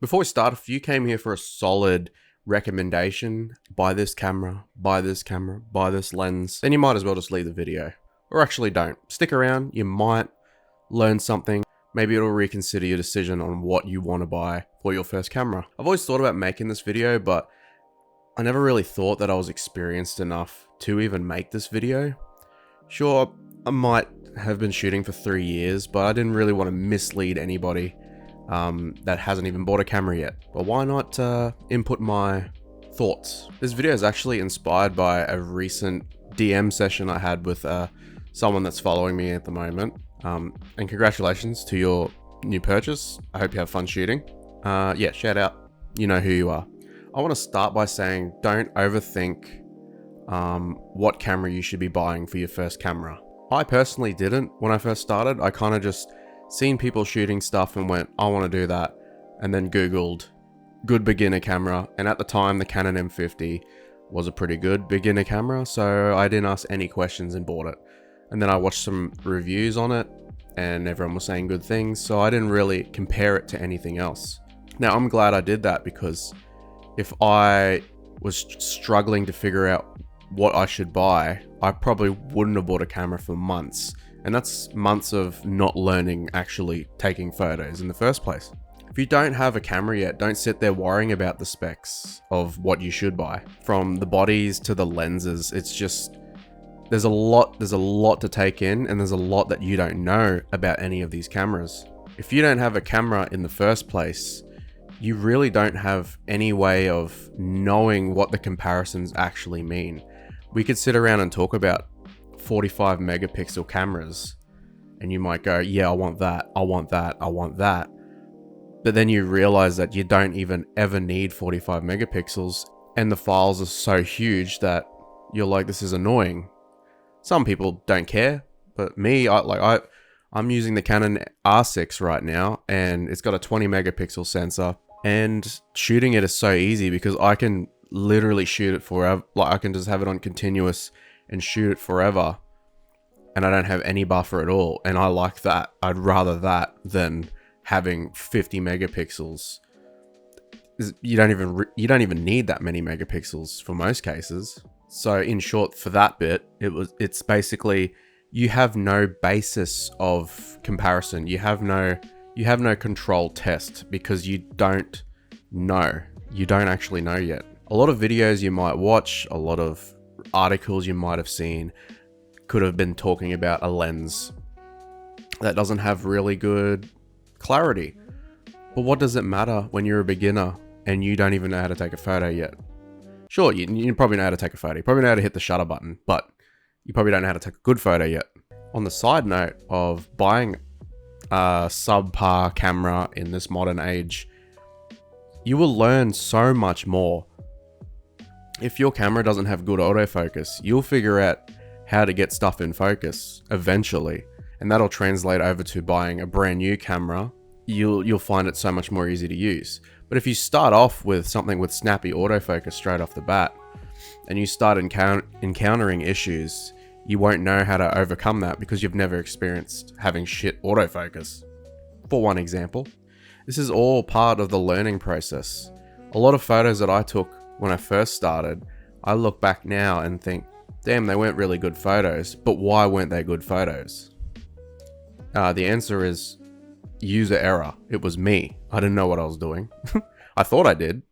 Before we start, if you came here for a solid recommendation, buy this camera, buy this camera, buy this lens, then you might as well just leave the video. Or actually don't. Stick around, you might learn something. Maybe it'll reconsider your decision on what you want to buy for your first camera. I've always thought about making this video, but I never really thought that I was experienced enough to even make this video. Sure, I might have been shooting for 3 years, but I didn't really want to mislead anybody that hasn't even bought a camera yet. But why not input my thoughts? This video is actually inspired by a recent DM session I had with someone that's following me at the moment. And congratulations to your new purchase. I hope you have fun shooting. Yeah, shout out. You know who you are. I want to start by saying don't overthink what camera you should be buying for your first camera. I personally didn't when I first started. I kind of just seen people shooting stuff and went, I want to do that. And then Googled good beginner camera. And at the time, the Canon M50 was a pretty good beginner camera. So I didn't ask any questions and bought it. And then I watched some reviews on it and everyone was saying good things. So I didn't really compare it to anything else. Now I'm glad I did that, because if I was struggling to figure out what I should buy, I probably wouldn't have bought a camera for months. And that's months of not learning actually taking photos in the first place. If you don't have a camera yet, don't sit there worrying about the specs of what you should buy. From the bodies to the lenses, it's just, there's a lot to take in, and there's a lot that you don't know about any of these cameras. If you don't have a camera in the first place, you really don't have any way of knowing what the comparisons actually mean. We could sit around and talk about 45 megapixel cameras and you might go, yeah, I want that, I want that, I want that. But then you realize that you don't even ever need 45 megapixels and the files are so huge that you're like, this is annoying. Some people don't care, but me, I'm using the Canon R6 right now, and it's got a 20 megapixel sensor, and shooting it is so easy because I can literally shoot it forever. Like, I can just have it on continuous and shoot it forever, and I don't have any buffer at all, and I like that. I'd rather that than having 50 megapixels. You don't even need that many megapixels for most cases. So in short, for that bit, it's basically, you have no basis of comparison. You have no control test, because you don't know. You don't actually know yet. A lot of videos you might watch, a lot of articles you might have seen could have been talking about a lens that doesn't have really good clarity. But what does it matter when you're a beginner and you don't even know how to take a photo yet? Sure, you probably know how to take a photo. You probably know how to hit the shutter button, but you probably don't know how to take a good photo yet. On the side note of buying a subpar camera in this modern age, you will learn so much more. If your camera doesn't have good autofocus, you'll figure out how to get stuff in focus eventually, and that'll translate over to buying a brand new camera. You'll find it so much more easy to use. But if you start off with something with snappy autofocus straight off the bat, and you start encountering issues, you won't know how to overcome that because you've never experienced having shit autofocus. For one example, this is all part of the learning process. A lot of photos that I took when I first started, I look back now and think, damn, they weren't really good photos, but why weren't they good photos? The answer is user error. It was me. I didn't know what I was doing. I thought I did,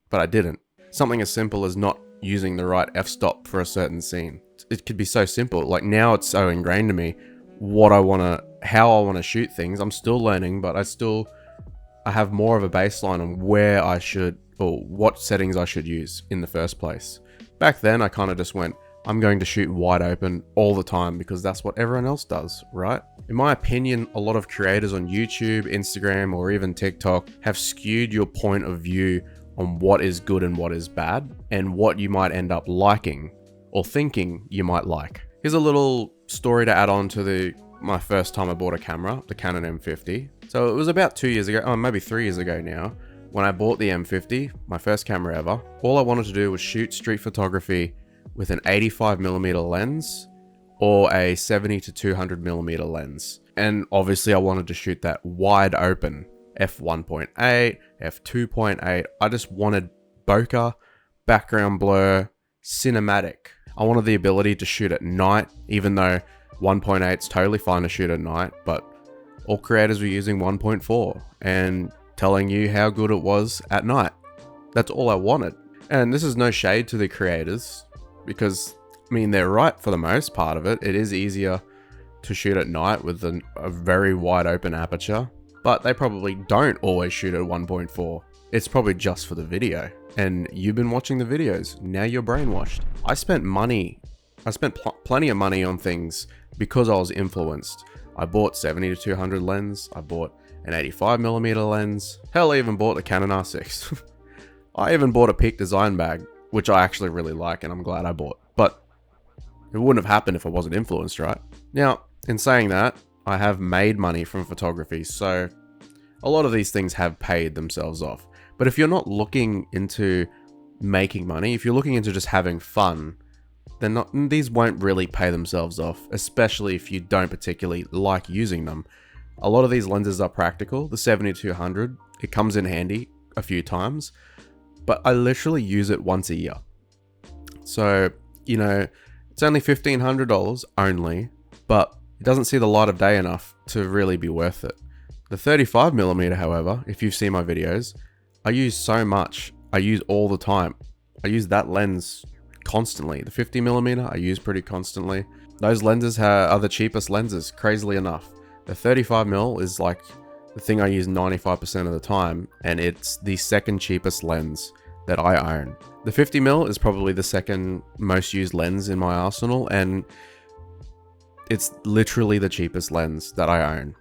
but I didn't. Something as simple as not using the right f-stop for a certain scene. It could be so simple. Like, now it's so ingrained to me how I want to shoot things. I'm still learning, but I have more of a baseline on where I should, or what settings I should use in the first place. Back then, I kind of just went, I'm going to shoot wide open all the time because that's what everyone else does, right? In my opinion, a lot of creators on YouTube, Instagram, or even TikTok have skewed your point of view on what is good and what is bad, and what you might end up liking or thinking you might like. Here's a little story to add on to my first time I bought a camera, the Canon M50. So it was about 2 years ago, maybe 3 years ago now, when I bought the M50, my first camera ever. All I wanted to do was shoot street photography with an 85mm lens or a 70 to 200mm lens. And obviously I wanted to shoot that wide open. f1.8, f2.8. I just wanted bokeh, background blur, cinematic. I wanted the ability to shoot at night, even though 1.8 is totally fine to shoot at night, but all creators were using 1.4 and telling you how good it was at night. That's all I wanted. And this is no shade to the creators, because, I mean, they're right for the most part of it. It is easier to shoot at night with a very wide open aperture, but they probably don't always shoot at 1.4. It's probably just for the video. And you've been watching the videos, now you're brainwashed. I spent plenty of money on things because I was influenced. I bought 70-200 lens, I bought an 85mm lens, hell, I even bought a Canon R6. I even bought a Peak design bag, which I actually really like and I'm glad I bought. But it wouldn't have happened if I wasn't influenced, right? Now, in saying that, I have made money from photography, so a lot of these things have paid themselves off. But if you're not looking into making money, if you're looking into just having fun, then these won't really pay themselves off, especially if you don't particularly like using them. A lot of these lenses are practical. The 70-200, it comes in handy a few times, but I literally use it once a year. So, you know, it's only $1,500 only, but it doesn't see the light of day enough to really be worth it. The 35mm, however, if you've seen my videos, I use so much. I use all the time. I use that lens constantly. The 50mm I use pretty constantly. Those lenses are the cheapest lenses, crazily enough. The 35mm is like the thing I use 95% of the time, and it's the second cheapest lens that I own. The 50mm is probably the second most used lens in my arsenal, and it's literally the cheapest lens that I own.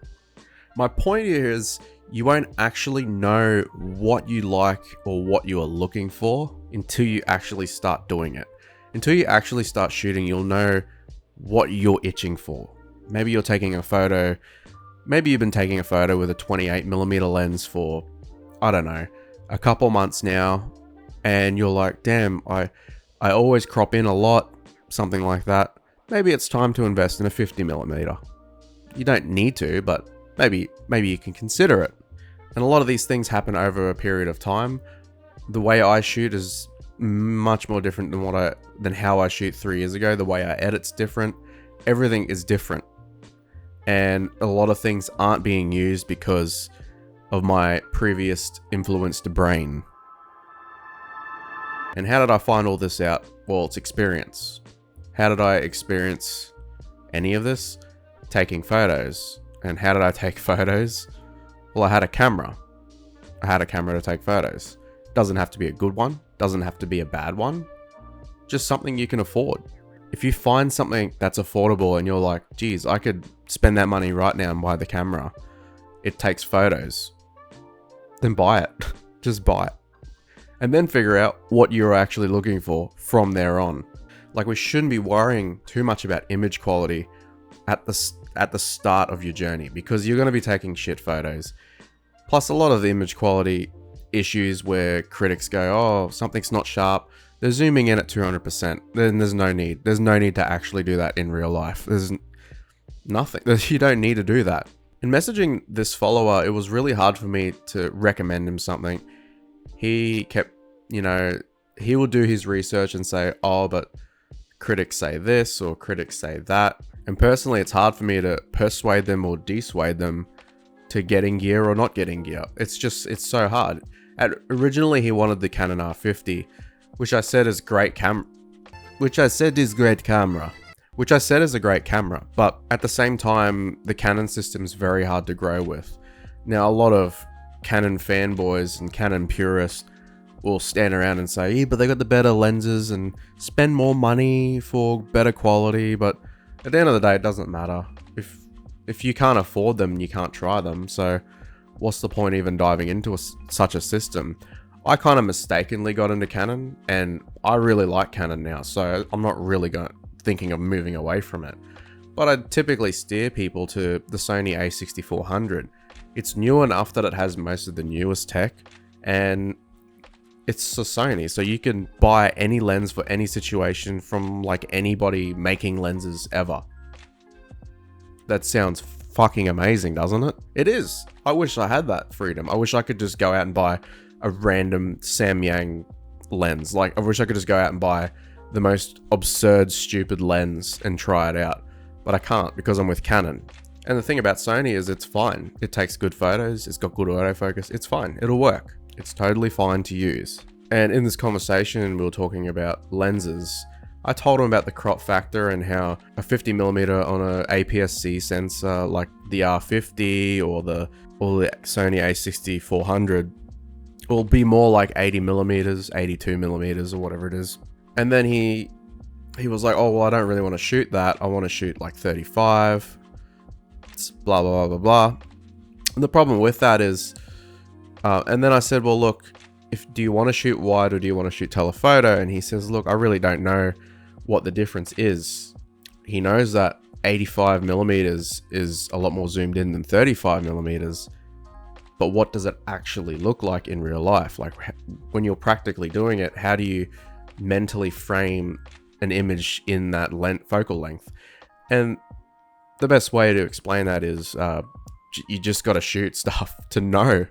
My point here is, you won't actually know what you like or what you are looking for until you actually start doing it. Until you actually start shooting, you'll know what you're itching for. Maybe you're taking a photo, maybe you've been taking a photo with a 28mm lens for, I don't know, a couple months now, and you're like, damn, I always crop in a lot, something like that. Maybe it's time to invest in a 50mm. You don't need to, but maybe you can consider it. And a lot of these things happen over a period of time. The way I shoot is much more different than how I shoot 3 years ago. The way I edit's different. Everything is different. And a lot of things aren't being used because of my previous influenced brain. And how did I find all this out? Well, it's experience. How did I experience any of this? Taking photos. And how did I take photos? Well, I had a camera. I had a camera to take photos. Doesn't have to be a good one. Doesn't have to be a bad one. Just something you can afford. If you find something that's affordable and you're like, geez, I could spend that money right now and buy the camera. It takes photos. Then buy it. Just buy it. And then figure out what you're actually looking for from there on. Like, we shouldn't be worrying too much about image quality at the start of your journey, because you're going to be taking shit photos. Plus, a lot of the image quality issues where critics go, oh, something's not sharp, they're zooming in at 200%. Then there's no need. There's no need to actually do that in real life. There's nothing. You don't need to do that. In messaging this follower, it was really hard for me to recommend him something. He kept, he would do his research and say, oh, but critics say this or critics say that. And personally, it's hard for me to persuade them or dissuade them to getting gear or not getting gear. It's so hard. Originally, he wanted the Canon R50, which I said is great camera. Which I said is a great camera. But at the same time, the Canon system is very hard to grow with. Now, a lot of Canon fanboys and Canon purists will stand around and say, yeah, but they got the better lenses and spend more money for better quality. But at the end of the day, it doesn't matter. If you can't afford them, you can't try them. So what's the point even diving into such a system? I kind of mistakenly got into Canon, and I really like Canon now, so I'm not really thinking of moving away from it. But I typically steer people to the Sony a6400. It's new enough that it has most of the newest tech, and it's a Sony, so you can buy any lens for any situation from like anybody making lenses ever. That sounds fucking amazing, doesn't it? It is. I wish I had that freedom. I wish I could just go out and buy a random Samyang lens. Like, I wish I could just go out and buy the most absurd, stupid lens and try it out. But I can't because I'm with Canon. And the thing about Sony is it's fine. It takes good photos. It's got good autofocus. It's fine. It'll work. It's totally fine to use. And in this conversation, we were talking about lenses. I told him about the crop factor and how a 50mm on a APS-C sensor like the R50 or the Sony A6400 will be more like 80mm, 82mm or whatever it is. And then he was like, oh, well, I don't really want to shoot that. I want to shoot like 35, blah, blah, blah, blah, blah. And the problem with that is, and then I said, well, look, do you want to shoot wide or do you want to shoot telephoto? And he says, look, I really don't know what the difference is. He knows that 85mm is a lot more zoomed in than 35mm, but what does it actually look like in real life? Like when you're practically doing it, how do you mentally frame an image in that focal length? And the best way to explain that is you just got to shoot stuff to know.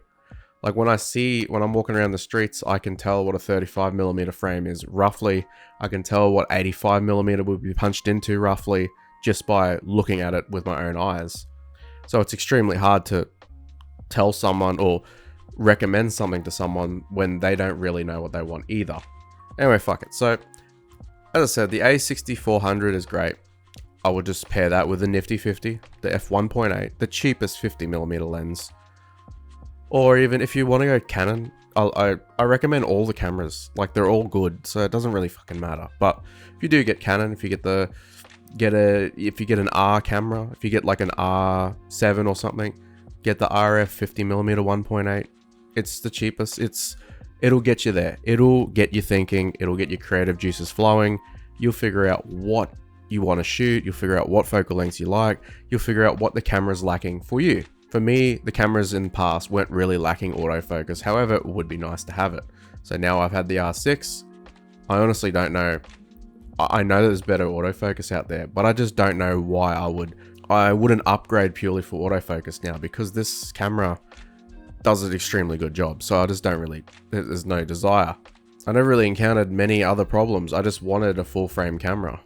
Like when I'm walking around the streets, I can tell what a 35mm frame is roughly. I can tell what 85mm would be punched into roughly just by looking at it with my own eyes. So it's extremely hard to tell someone or recommend something to someone when they don't really know what they want either. Anyway, fuck it. So as I said, the A6400 is great. I would just pair that with the Nifty 50, the f1.8, the cheapest 50mm lens. Or even if you want to go Canon, I recommend all the cameras. Like they're all good, so it doesn't really fucking matter. But if you do get Canon, if you get an R camera, if you get like an R7 or something, get the RF 50mm 1.8. It's the cheapest. It'll get you there. It'll get you thinking. It'll get your creative juices flowing. You'll figure out what you want to shoot. You'll figure out what focal lengths you like. You'll figure out what the camera's lacking for you. For me, the cameras in the past weren't really lacking autofocus. However, it would be nice to have it. So now I've had the R6. I honestly don't know. I know there's better autofocus out there, but I just don't know why I wouldn't upgrade purely for autofocus now, because this camera does an extremely good job. So I just don't really, there's no desire. I never really encountered many other problems. I just wanted a full frame camera.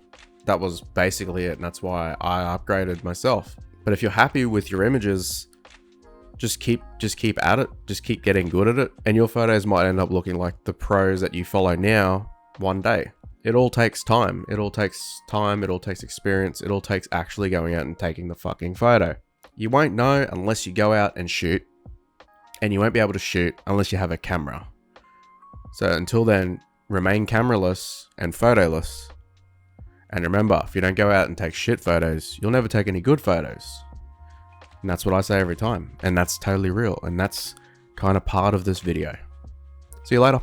That was basically it, and that's why I upgraded myself. But if you're happy with your images, just keep at it. Just keep getting good at it, and your photos might end up looking like the pros that you follow now one day. It all takes time. It all takes experience. It all takes actually going out and taking the fucking photo. You won't know unless you go out and shoot, and you won't be able to shoot unless you have a camera. So until then, remain cameraless and photoless. And remember, if you don't go out and take shit photos, you'll never take any good photos. And that's what I say every time. And that's totally real. And that's kind of part of this video. See you later.